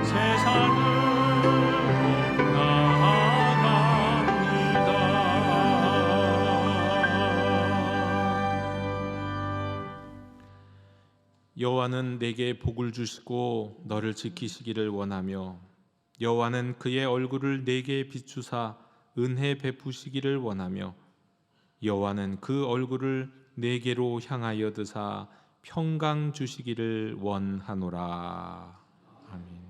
세상을 나아갑니다. 여호와는 내게 복을 주시고 너를 지키시기를 원하며 여호와는 그의 얼굴을 내게 비추사 은혜 베푸시기를 원하며 여호와는 그 얼굴을 내게로 향하여 드사 평강 주시기를 원하노라. 아멘.